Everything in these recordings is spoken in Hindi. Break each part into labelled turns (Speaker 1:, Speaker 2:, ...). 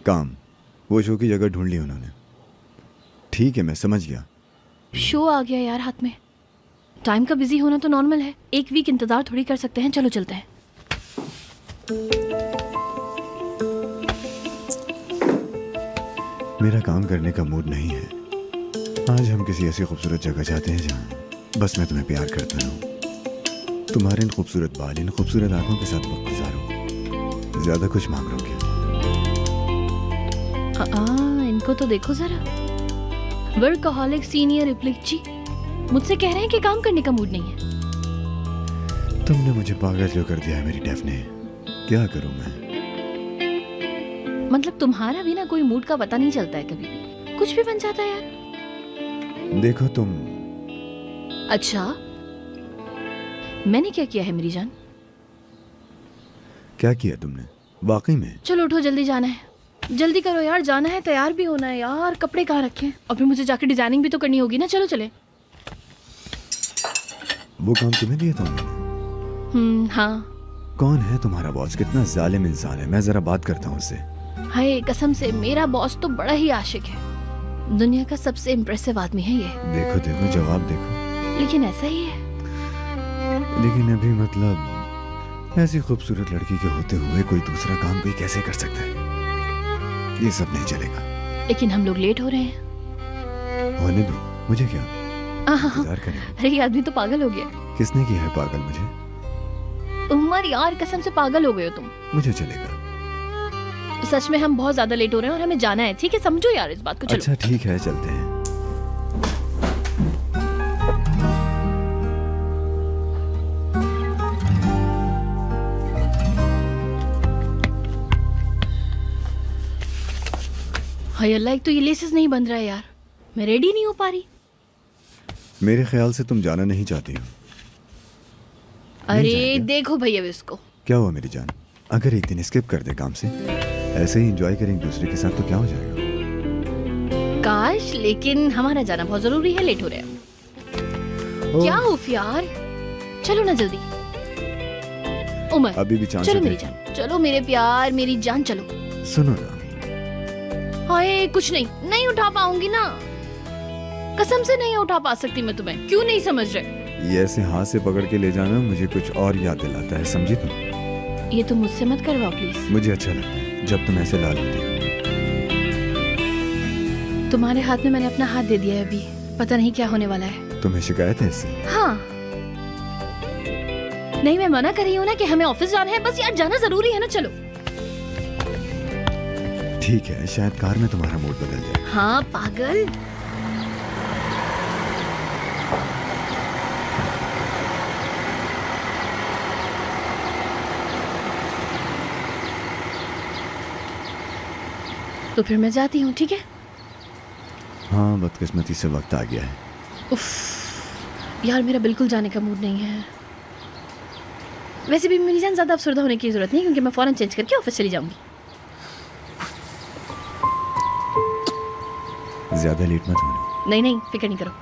Speaker 1: काम, वो शो की जगह ढूंढ ली उन्होंने। ठीक है, मैं समझ गया।
Speaker 2: शो आ गया यार हाथ में। टाइम का बिजी होना तो नॉर्मल है, एक वीक इंतजार थोड़ी कर सकते हैं। चलो चलते हैं।
Speaker 1: मेरा काम करने का मूड नहीं है। आज हम किसी ऐसी खूबसूरत जगह जाते हैं जहाँ बस मैं तुम्हें प्यार करता रहूं, तुम्हारे इन खूबसूरत बाल, इन खूबसूरत आंखों के साथ वक्त गुजारूं। ज्यादा कुछ मांग रहा हूं क्या?
Speaker 2: इनको तो देखो जरा। वर्कहॉलिक सीनियर रिप्लिक्ची मुझसे कह रहे हैं कि काम करने का मूड नहीं है।
Speaker 1: तुमने मुझे पागल जो कर दिया है मेरी डेफने। क्या करूं मैं?
Speaker 2: मतलब तुम्हारा भी ना कोई मूड का पता नहीं चलता है, कभी भी कुछ भी बन जाता है यार।
Speaker 1: देखो तुम।
Speaker 2: अच्छा, मैंने क्या किया है मेरी जान?
Speaker 1: क्या किया तुमने वाकई में?
Speaker 2: चलो उठो, जल्दी जाना है। जल्दी करो यार, जाना है, तैयार भी होना है यार। कपड़े कहाँ रखे हैं? और फिर मुझे जाके डिजाइनिंग भी तो करनी होगी ना। चलो चले।
Speaker 1: वो काम तुम्हें दिया था उन्होंने?
Speaker 2: हाँ।
Speaker 1: कौन है तुम्हारा बॉस? कितना जालिम इंसान है। मैं जरा बात करता हूँ उससे।
Speaker 2: हाय कसम से, मेरा बॉस तो बड़ा ही आशिक है। दुनिया का सबसे इम्प्रेसिव आदमी है ये।
Speaker 1: देखो देखो, जवाब देखो।
Speaker 2: लेकिन ऐसा ही है।
Speaker 1: लेकिन अभी मतलब ऐसी खूबसूरत लड़की के होते हुए कोई दूसरा काम कोई कैसे कर सकता है? ये सब नहीं चलेगा।
Speaker 2: लेकिन हम लोग लेट हो रहे हैं।
Speaker 1: होने दो, मुझे क्या इंतजार करें।
Speaker 2: अरे ये आदमी तो पागल हो गया।
Speaker 1: किसने किया है पागल मुझे?
Speaker 2: उमर यार, कसम से पागल हो गए हो तुम।
Speaker 1: मुझे चलेगा।
Speaker 2: सच में हम बहुत ज्यादा लेट हो रहे हैं और हमें जाना है। ठीक है, समझो यार इस बात को। चलो।
Speaker 1: अच्छा ठीक है, चलते हैं।
Speaker 2: हाय अल्लाह, एक तो ये लेसेस नहीं बंध रहा है यार। मैं रेडी नहीं हो पा रही।
Speaker 1: मेरे ख्याल से तुम जाना नहीं चाहती हो।
Speaker 2: अरे
Speaker 1: जाएंगे?
Speaker 2: देखो भैया इसको।
Speaker 1: क्या हुआ मेरी जान? अगर एक दिन स्किप कर दे काम से, ऐसे ही एंजॉय करें दूसरे के साथ, तो क्या हो जाएगा?
Speaker 2: काश, लेकिन हमारा जाना बहुत जरूरी है। लेट हो रहे हैं। क्या उफ यार, चलो ना जल्दी। उमर
Speaker 1: अभी भी चांस
Speaker 2: चलो
Speaker 1: है।
Speaker 2: मेरी जान, चलो मेरे प्यार, मेरी जान, चलो।
Speaker 1: सुनो ना।
Speaker 2: हाय कुछ नहीं, नहीं उठा पाऊंगी ना। कसम से नहीं उठा पा सकती मैं तुम्हें। क्यों नहीं समझ रहे?
Speaker 1: ये ऐसे हाथ से पकड़ के ले जाना मुझे कुछ और याद दिलाता है, समझी तुम?
Speaker 2: ये तो मुझसे मत करवाओ प्लीज।
Speaker 1: मुझे अच्छा लगता है जब तुम ऐसे लाल होती हो।
Speaker 2: तुम्हारे हाथ में मैंने अपना हाथ दे दिया है, अभी पता नहीं क्या होने वाला है।
Speaker 1: तुम्हें शिकायत है इससे?
Speaker 2: हाँ। नहीं, मैं मना कर रही हूँ ना कि हमें ऑफिस जाना है। बस यार जाना जरूरी है ना। चलो।
Speaker 1: ठीक है, शायद कार में तुम्हारा मूड बदल जाए।
Speaker 2: हाँ पागल। तो फिर मैं जाती हूँ, ठीक है?
Speaker 1: हाँ, बदकिस्मती से वक्त आ गया है।
Speaker 2: उफ यार, मेरा बिल्कुल जाने का मूड नहीं है। वैसे भी मेरी जान, ज्यादा अफसरदा होने की जरूरत नहीं, क्योंकि मैं फौरन चेंज करके ऑफिस चली जाऊंगी।
Speaker 1: ज्यादा लेट मत होना।
Speaker 2: नहीं नहीं, फिक्र नहीं करो।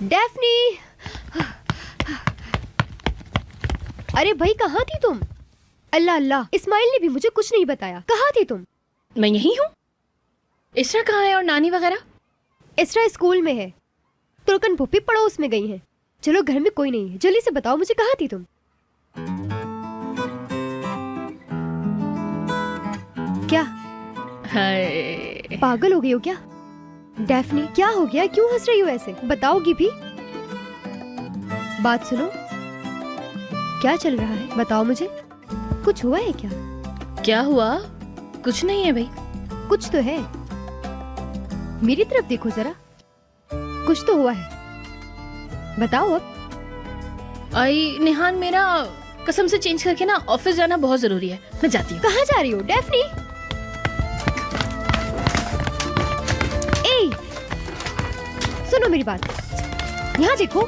Speaker 3: डेफनी! अरे भाई, कहाँ थी तुम? अल्लाह अल्लाह, इस्माइल ने भी मुझे कुछ नहीं बताया। कहाँ थी तुम?
Speaker 2: मैं यही हूँ। इसरा कहाँ है और नानी वगैरह?
Speaker 3: इसरा स्कूल में है। तुर्कन भुप्पी पड़ोस में गई हैं। चलो, घर में कोई नहीं है। जल्दी से बताओ मुझे, कहाँ थी तुम? क्या
Speaker 2: हाय,
Speaker 3: पागल हो गई हो क्या? डेफनी, क्या हो गया? क्यों हंस रही हो ऐसे? बताओगी भी? बात सुनो, क्या चल रहा है? बताओ मुझे। कुछ हुआ है क्या?
Speaker 2: क्या हुआ? कुछ नहीं है भाई।
Speaker 3: कुछ तो है। मेरी तरफ देखो जरा। कुछ तो हुआ है, बताओ अब।
Speaker 2: आई निहान, मेरा कसम से चेंज करके ना ऑफिस जाना बहुत जरूरी है। मैं जाती हूँ।
Speaker 3: कहाँ जा रही हो डेफनी? ए, सुनो मेरी बात, यहाँ देखो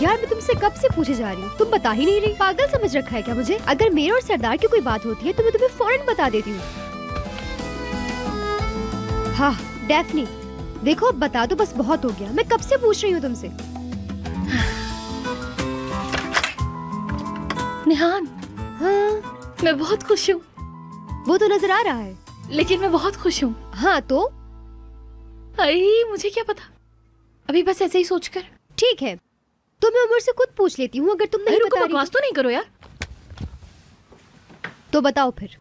Speaker 3: यार, मैं तुमसे कब से पूछे जा रही हूँ, तुम बता ही नहीं रही। पागल समझ रखा है क्या मुझे? अगर मेरे और सरदार की कोई बात होती है तो मैं तुम्हें फौरन बता देती हूँ। हाँ डेफनी, देखो अब बता दो, बस बहुत हो गया। मैं कब से पूछ रही हूँ तुमसे।
Speaker 2: निहान,
Speaker 3: हाँ
Speaker 2: मैं बहुत खुश हूँ।
Speaker 3: वो तो नजर आ रहा है।
Speaker 2: लेकिन मैं बहुत खुश हूँ।
Speaker 3: हाँ तो
Speaker 2: अरे मुझे क्या पता, अभी बस ऐसे ही सोचकर।
Speaker 3: ठीक है, तो मैं उमर से खुद पूछ लेती हूँ। अगर तुम नहीं
Speaker 2: रुको,
Speaker 3: बता रही
Speaker 2: बकवास तो नहीं करो यार।
Speaker 3: तो बताओ फिर।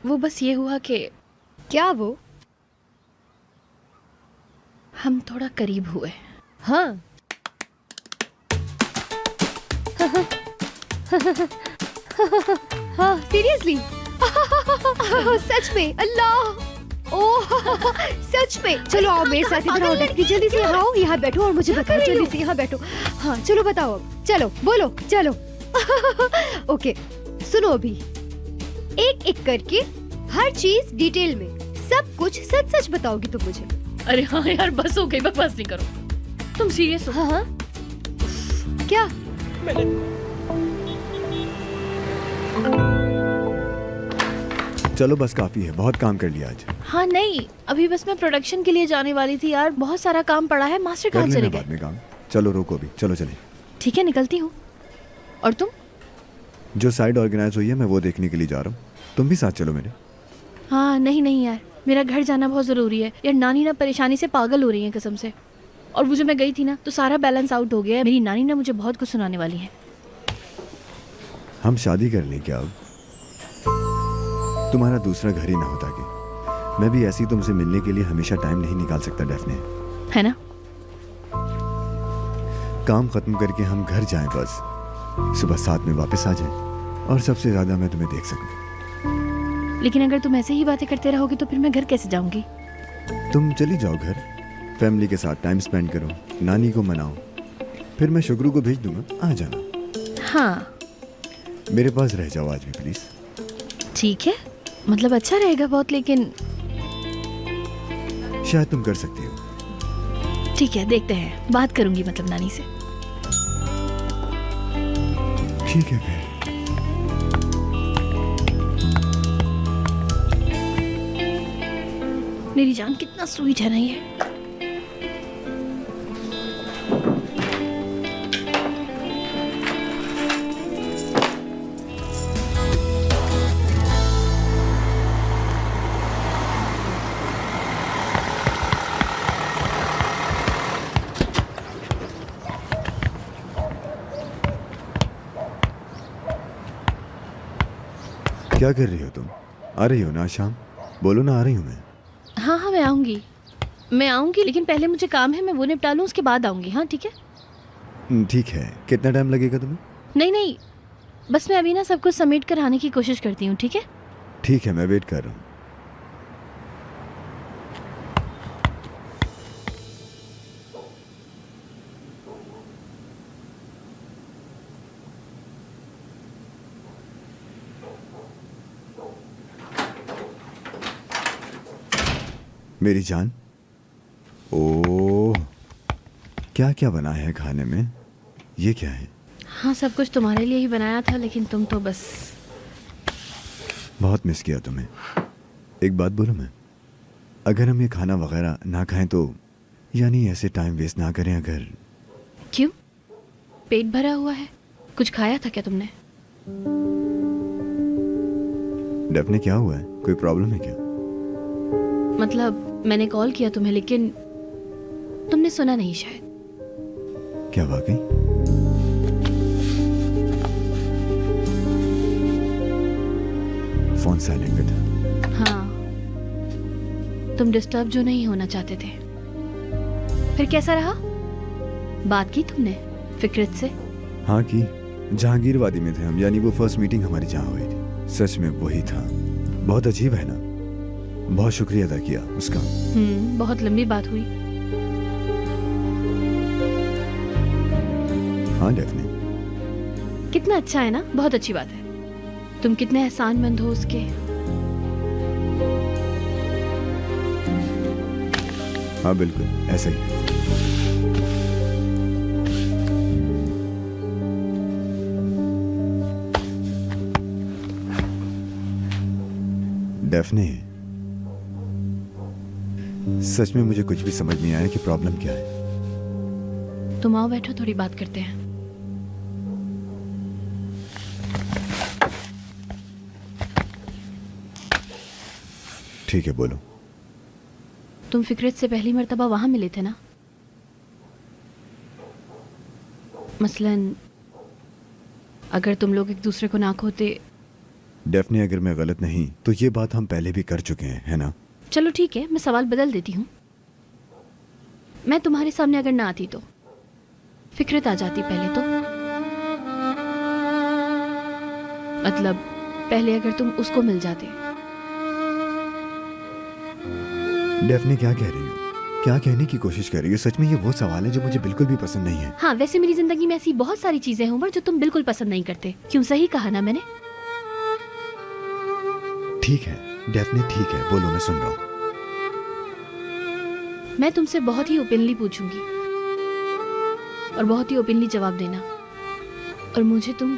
Speaker 2: वो बस ये हुआ कि
Speaker 3: क्या वो?
Speaker 2: हम थोड़ा करीब हुए।
Speaker 3: हाँ हाँ सीरियसली? सच में? अल्लाह, ओह सच में? चलो आओ मेरे साथ, इधर आओ डेफनी, जल्दी से यहाँ आओ, यहाँ बैठो और मुझे बताओ, जल्दी से यहाँ बैठो। हाँ चलो बताओ अब, चलो बोलो चलो। ओके सुनो, अभी एक एक करके हर चीज डिटेल में, सब कुछ सच सच बताओगी तुम मुझे।
Speaker 2: अरे हाँ यार, बस हो गई, बकवास नहीं करो। तुम सीरियस हो?
Speaker 3: हाँ हाँ क्या?
Speaker 1: चलो बस काफी है, बहुत काम कर लिया आज।
Speaker 2: हाँ नहीं, अभी बस मैं प्रोडक्शन के लिए जाने वाली थी यार, बहुत सारा काम पड़ा है। मास्टर
Speaker 1: कर
Speaker 2: कहाँ चले
Speaker 1: लेना
Speaker 2: गए?
Speaker 1: बाद में काम। चलो रोको अभी, चलो चले।
Speaker 2: ठीक है, निकलती हूँ। और तुम?
Speaker 1: जो साइड ऑर्गेनाइज हुई है मैं वो देखने के लिए जा रहा हूँ, तुम भी साथ चलो मेरे।
Speaker 2: हाँ नहीं नहीं यार, मेरा घर जाना बहुत ज़रूरी है यार। नानी ना परेशानी से पागल हो रही है कसम से। और वो जो मैं गई थी ना, तो सारा बैलेंस आउट हो गया है। मेरी नानी ना मुझे बहुत कुछ सुनाने वाली है।
Speaker 1: हम शादी कर लें क्या अब? तुम्हारा दूसरा घर ही ना होता कि मैं भी ऐसी तुमसे मिलने के लिए हमेशा टाइम नहीं निकाल सकता डेफने,
Speaker 2: है ना?
Speaker 1: काम खत्म करके हम घर जाएं, बस सुबह 7 में वापस आ जाएं और सबसे ज्यादा मैं तुम्हें देख सकूं।
Speaker 2: लेकिन अगर तुम ऐसे ही बातें करते रहोगे तो फिर मैं घर कैसे जाऊंगी?
Speaker 1: तुम चली जाओ घर, फैमिली के साथ टाइम स्पेंड करो, नानी को मनाओ, फिर मैं शुक्रू को भेज दूंगा, आ जाना।
Speaker 2: हाँ
Speaker 1: मेरे पास रह जाओ आज भी प्लीज।
Speaker 2: ठीक है, मतलब अच्छा रहेगा बहुत, लेकिन
Speaker 1: शायद तुम कर सकती हो।
Speaker 2: ठीक है, देखते हैं, बात करूंगी मतलब नानी से।
Speaker 1: ठीक है फिर।
Speaker 2: मेरी जान कितना स्वीट है ना ये।
Speaker 1: क्या कर रही हो तुम? आ रही हो ना आज शाम? बोलो ना, आ रही हूँ मैं।
Speaker 2: हाँ हाँ मैं आऊंगी, लेकिन पहले मुझे काम है, मैं वो निपटा लूँ, उसके बाद आऊंगी। हाँ ठीक है।
Speaker 1: ठीक है, कितना टाइम लगेगा तुम्हें?
Speaker 2: नहीं नहीं, बस मैं अभी ना सब कुछ समेट कर आने की कोशिश करती हूँ। ठीक है?
Speaker 1: ठीक है, मैं वेट कर रहा हूँ। मेरी जान, ओह क्या क्या बना है खाने में? ये क्या है?
Speaker 2: हाँ सब कुछ तुम्हारे लिए ही बनाया था, लेकिन तुम तो बस।
Speaker 1: बहुत मिस किया तुम्हें। एक बात बोलूं मैं, अगर हम ये खाना वगैरह ना खाएं तो, यानी ऐसे टाइम वेस्ट ना करें अगर।
Speaker 2: क्यों? पेट भरा हुआ है, कुछ खाया था क्या तुमने?
Speaker 1: डेफने क्या हुआ है? कोई प्रॉब्लम है क्या?
Speaker 2: मतलब मैंने कॉल किया तुम्हें, लेकिन तुमने सुना नहीं शायद।
Speaker 1: क्या वाकई? फोन साइलेंट पे था।
Speaker 2: हाँ, तुम डिस्टर्ब जो नहीं होना चाहते थे। फिर कैसा रहा? बात की तुमने फिक्रत से?
Speaker 1: हाँ की, जहांगीरवादी में थे हम, यानी वो फर्स्ट मीटिंग हमारी जहाँ हुई थी। सच में वही था। बहुत अजीब है ना? बहुत शुक्रिया अदा किया उसका।
Speaker 2: बहुत लंबी बात हुई।
Speaker 1: हाँ डेफने,
Speaker 2: कितना अच्छा है ना, बहुत अच्छी बात है। तुम कितने एहसानमंद हो उसके।
Speaker 1: हाँ बिल्कुल ऐसे ही। डेफने, सच में मुझे कुछ भी समझ नहीं आया कि प्रॉब्लम क्या है।
Speaker 2: तुम आओ बैठो, थोड़ी बात करते हैं।
Speaker 1: ठीक है बोलो।
Speaker 2: तुम फिक्रत से पहली मर्तबा वहां मिले थे ना? मसलन अगर तुम लोग एक दूसरे को ना खोते।
Speaker 1: डेफने, अगर मैं गलत नहीं तो ये बात हम पहले भी कर चुके हैं, है ना?
Speaker 2: चलो ठीक है, मैं सवाल बदल देती हूँ। मैं तुम्हारे सामने अगर ना आती तो फिक्रत आ जाती पहले तो? मतलब पहले अगर तुम उसको मिल जाते।
Speaker 1: डेफने क्या कह रही हो? क्या कहने की कोशिश कर रही हो? सच में ये वो सवाल है जो मुझे बिल्कुल भी पसंद नहीं है।
Speaker 2: हाँ, वैसे मेरी जिंदगी में ऐसी बहुत सारी चीजें हैं उमर जो तुम बिल्कुल पसंद नहीं करते। क्यों, सही कहा ना मैंने?
Speaker 1: ठीक है डेफने, ठीक है, बोलो, मैं सुन रहा हूँ।
Speaker 2: मैं तुमसे बहुत ही ओपनली पूछूंगी और बहुत ही ओपनली जवाब देना, और मुझे तुम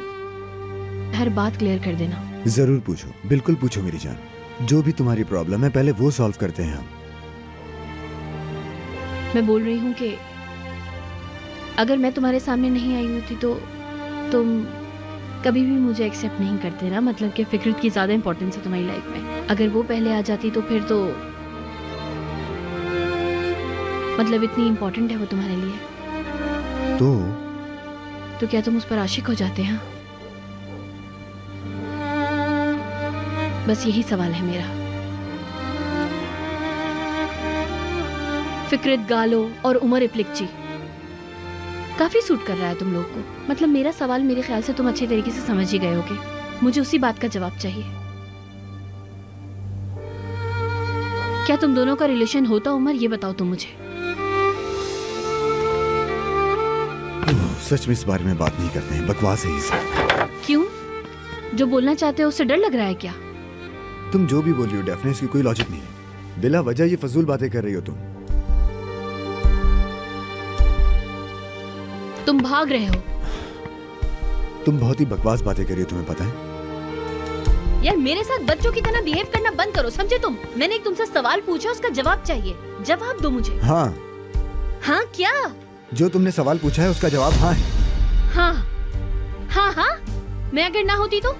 Speaker 2: हर बात क्लियर कर देना।
Speaker 1: जरूर पूछो, बिल्कुल पूछो मेरी जान। जो भी तुम्हारी प्रॉब्लम है पहले वो सॉल्व करते हैं हम।
Speaker 2: मैं बोल रही हूँ कि अगर मैं तुम्हारे सामने नहीं आई होती तो तुम कभी भी मुझे एक्सेप्ट नहीं करते ना। मतलब कि फिक्रत की ज़्यादा इंपॉर्टेंस है तुम्हारी लाइफ में। अगर वो पहले आ जाती तो फिर तो मतलब इतनी इंपॉर्टेंट है वो तुम्हारे लिए।
Speaker 1: तो
Speaker 2: क्या तुम उस पर आशिक हो जाते हैं? बस यही सवाल है मेरा। फिक्रत गालो और उमर इप्लिकची काफी सूट कर रहा है तुम लोग को। मतलब मेरा सवाल मेरे ख्याल से तुम अच्छे तरीके से समझ ही गए होगे। मुझे उसी बात का जवाब चाहिए। क्या तुम दोनों का रिलेशन होता उमर, ये बताओ तुम मुझे।
Speaker 1: सच में इस बारे में बात नहीं करते हैं, बकवास है ये सब।
Speaker 2: क्यों, जो बोलना चाहते हो उससे डर लग रहा है क्या?
Speaker 1: तुम जो भी बोल रही हो डेफने, इसकी कोई लॉजिक नहीं है। बिला वजह ये फजूल बातें कर रही हो
Speaker 2: तुम भाग रहे हो।
Speaker 1: तुम बहुत ही बकवास बातें कर रही हो, तुम्हें पता है?
Speaker 2: यार मेरे साथ बच्चों की तरह बिहेव करना बंद करो, समझे तुम? मैंने एक तुमसे सवाल पूछा, उसका जवाब चाहिए। जवाब दो मुझे।
Speaker 1: हाँ।
Speaker 2: हाँ क्या?
Speaker 1: जो तुमने सवाल पूछा है उसका जवाब हाँ है।
Speaker 2: हाँ हाँ हाँ। मैं अगर ना होती तो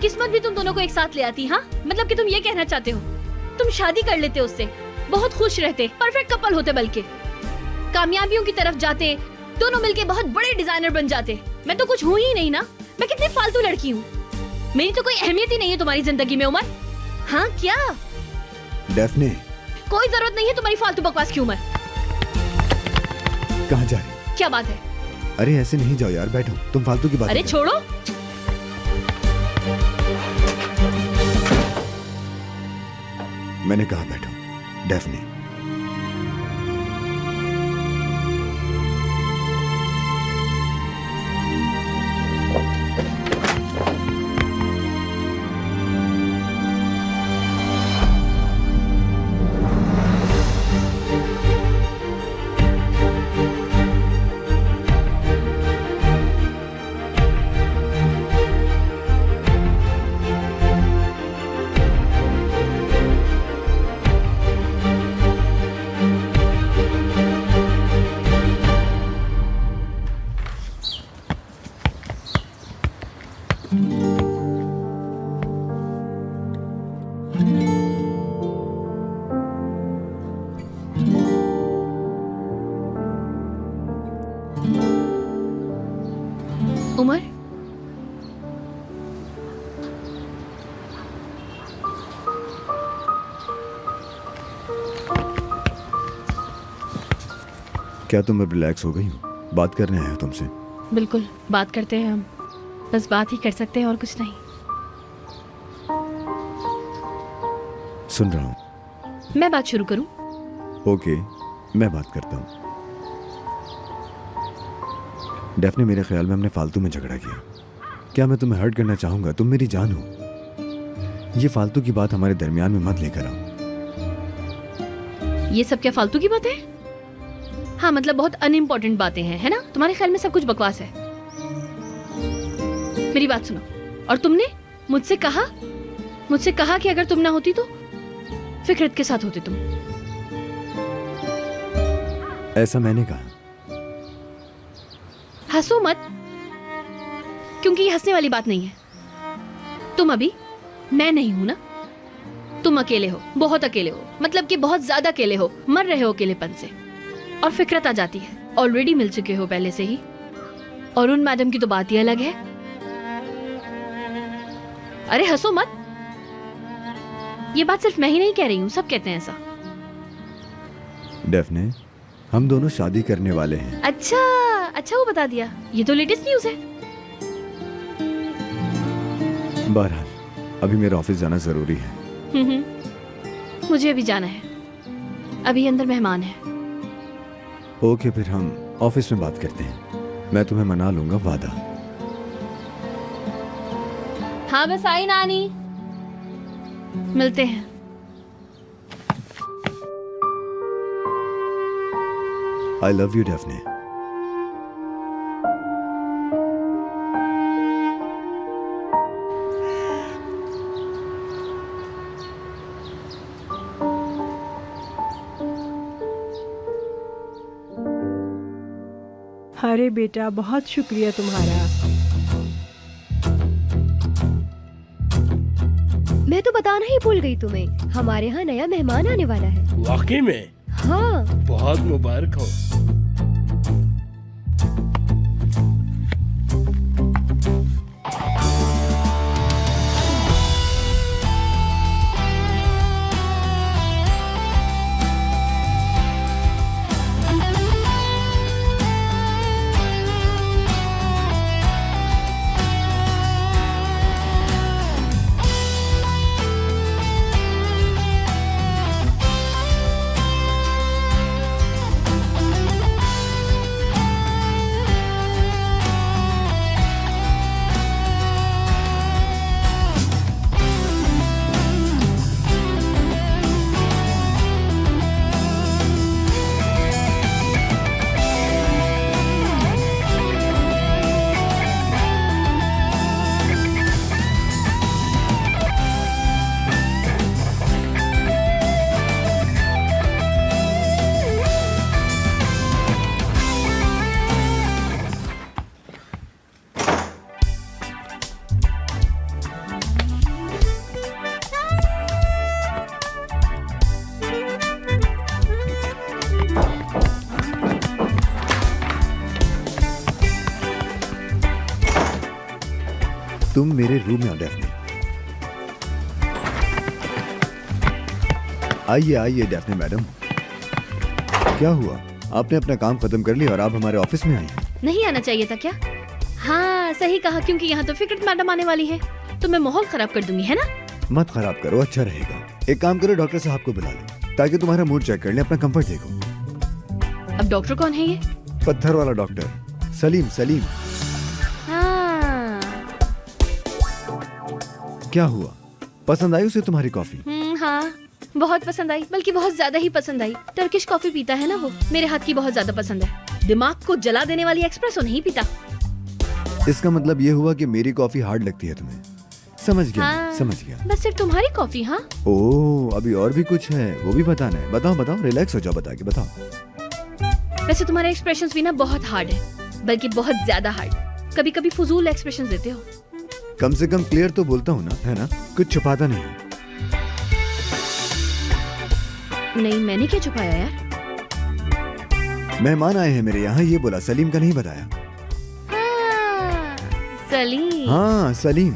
Speaker 2: किस्मत भी तुम दोनों को एक साथ ले आती। हाँ, मतलब कि तुम ये कहना चाहते हो तुम शादी कर लेते उससे, बहुत खुश रहते, परफेक्ट कपल होते, बल्कि कामयाबियों की तरफ जाते, दोनों मिलके बहुत बड़े डिजाइनर बन जाते। मैं तो कुछ हूँ ही नहीं ना। मैं कितनी फालतू लड़की हूँ, मेरी तो कोई अहमियत ही नहीं है तुम्हारी जिंदगी में उमर। हाँ क्या?
Speaker 1: डेफने,
Speaker 2: कोई जरूरत नहीं है तुम्हारी फालतू बकवास की उमर।
Speaker 1: कहाँ जा रही हो?
Speaker 2: क्या बात है?
Speaker 1: अरे ऐसे नहीं जाओ यार, बैठो, तुम फालतू की बात।
Speaker 2: अरे छोड़ो।
Speaker 1: मैंने कहा बैठो डेफने।
Speaker 2: उमर,
Speaker 1: क्या तुम अब रिलैक्स हो गई हो? बात करने आए हो तुमसे।
Speaker 2: बिल्कुल बात करते हैं हम, बस बात ही कर सकते हैं और कुछ नहीं।
Speaker 1: सुन रहा हूँ।
Speaker 2: मैं बात शुरू करूं?
Speaker 1: ओके, मैं बात करता हूँ। डेफने, मेरे ख्याल में हमने फालतू में झगड़ा किया। क्या मैं तुम्हें हर्ट करना चाहूंगा? तुम मेरी जान हो। ये फालतू की बात हमारे दरमियान में मत लेकर आओ।
Speaker 2: ये सब क्या फालतू की बातें हैं? हाँ मतलब बहुत अनइम्पोर्टेंट बातें हैं, है ना? तुम्हारे ख्याल में सब कुछ बकवास है। मेरी बात सुनो। और तुमने मुझसे कहा कि अगर तुम ना होती तो फिक्रत के साथ होते तुम।
Speaker 1: ऐसा मैंने कहा?
Speaker 2: हंसो मत, क्योंकि ये हंसने वाली बात नहीं है। तुम अभी, मैं नहीं हूं ना। तुम अकेले हो, बहुत अकेले हो, मतलब कि बहुत ज्यादा अकेले हो, मर रहे हो अकेलेपन से। और फिक्रत आ जाती है। ऑलरेडी मिल चुके हो पहले से ही। और उन मैडम की तो बात ही अलग है। अरे हंसो मत, ये बात सिर्फ मैं ही नहीं कह रही हूं, सब कहते हैं ऐसा।
Speaker 1: डेफने, हम दोनों शादी करने वाले हैं।
Speaker 2: अच्छा वो बता दिया। ये तो लेटेस्ट न्यूज़ है।
Speaker 1: बहरहाल, अभी मेरा ऑफिस जाना जरूरी है।
Speaker 2: मुझे अभी जाना है, अभी अंदर मेहमान है।
Speaker 1: ओके, फिर हम ऑफिस में बात करते हैं। मैं तुम्हें मना लूंगा, वादा।
Speaker 2: हाँ बस आई नानी, मिलते हैं।
Speaker 1: I love you डेफने।
Speaker 4: अरे बेटा, बहुत शुक्रिया तुम्हारा।
Speaker 3: मैं तो बताना ही भूल गई तुम्हें, हमारे यहाँ नया मेहमान आने वाला है।
Speaker 5: वाकई में?
Speaker 3: हाँ।
Speaker 5: बहुत मुबारक हो।
Speaker 1: तुम मेरे रूम में आओ डेफने। आइए डेफने मैडम। क्या हुआ? आपने अपना काम खत्म कर लिया और आप हमारे ऑफिस में आई हैं।
Speaker 2: नहीं आना चाहिए था क्या? हाँ सही कहा, क्योंकि यहाँ तो फिक्रत मैडम आने वाली है, तो मैं माहौल खराब कर दूंगी, है ना?
Speaker 1: मत खराब करो, अच्छा रहेगा। एक काम करो, डॉक्टर साहब को बुला लो ताकि तुम्हारा मूड चेक कर ले, अपना कंफर्ट देखो।
Speaker 2: अब डॉक्टर कौन है ये?
Speaker 1: पत्थर वाला डॉक्टर, सलीम।
Speaker 2: हाँ।
Speaker 1: क्या हुआ, पसंद आई उसे तुम्हारी कॉफी?
Speaker 2: हाँ बहुत पसंद आई, बल्कि बहुत ज्यादा ही पसंद आई। टर्किश कॉफी पीता है ना वो, मेरे हाथ की बहुत ज्यादा पसंद है। दिमाग को जला देने वाली एक्सप्रेसो नहीं पीता।
Speaker 1: इसका मतलब ये हुआ कि मेरी कॉफी हार्ड लगती है तुम्हें। समझ गया।
Speaker 2: हाँ,
Speaker 1: समझ गया।
Speaker 2: बस सिर्फ तुम्हारी कॉफी? हाँ।
Speaker 1: ओह, अभी और भी कुछ है, वो भी बताना है। बताओ, रिलैक्स हो जाओ, बता के बताओ।
Speaker 2: वैसे तुम्हारे एक्सप्रेशंस भी ना बहुत हार्ड है, बल्कि बहुत ज्यादा हार्ड। कभी कभी फजूल एक्सप्रेशंस देते हो।
Speaker 1: कम से कम क्लियर तो बोलता हूँ ना, है ना? कुछ छुपाता नहीं।
Speaker 2: नहीं, मैंने क्या छुपाया यार?
Speaker 1: मेहमान आए हैं मेरे यहाँ, ये बोला। सलीम का नहीं बताया।
Speaker 2: हाँ, सलीम।
Speaker 1: हाँ, सलीम।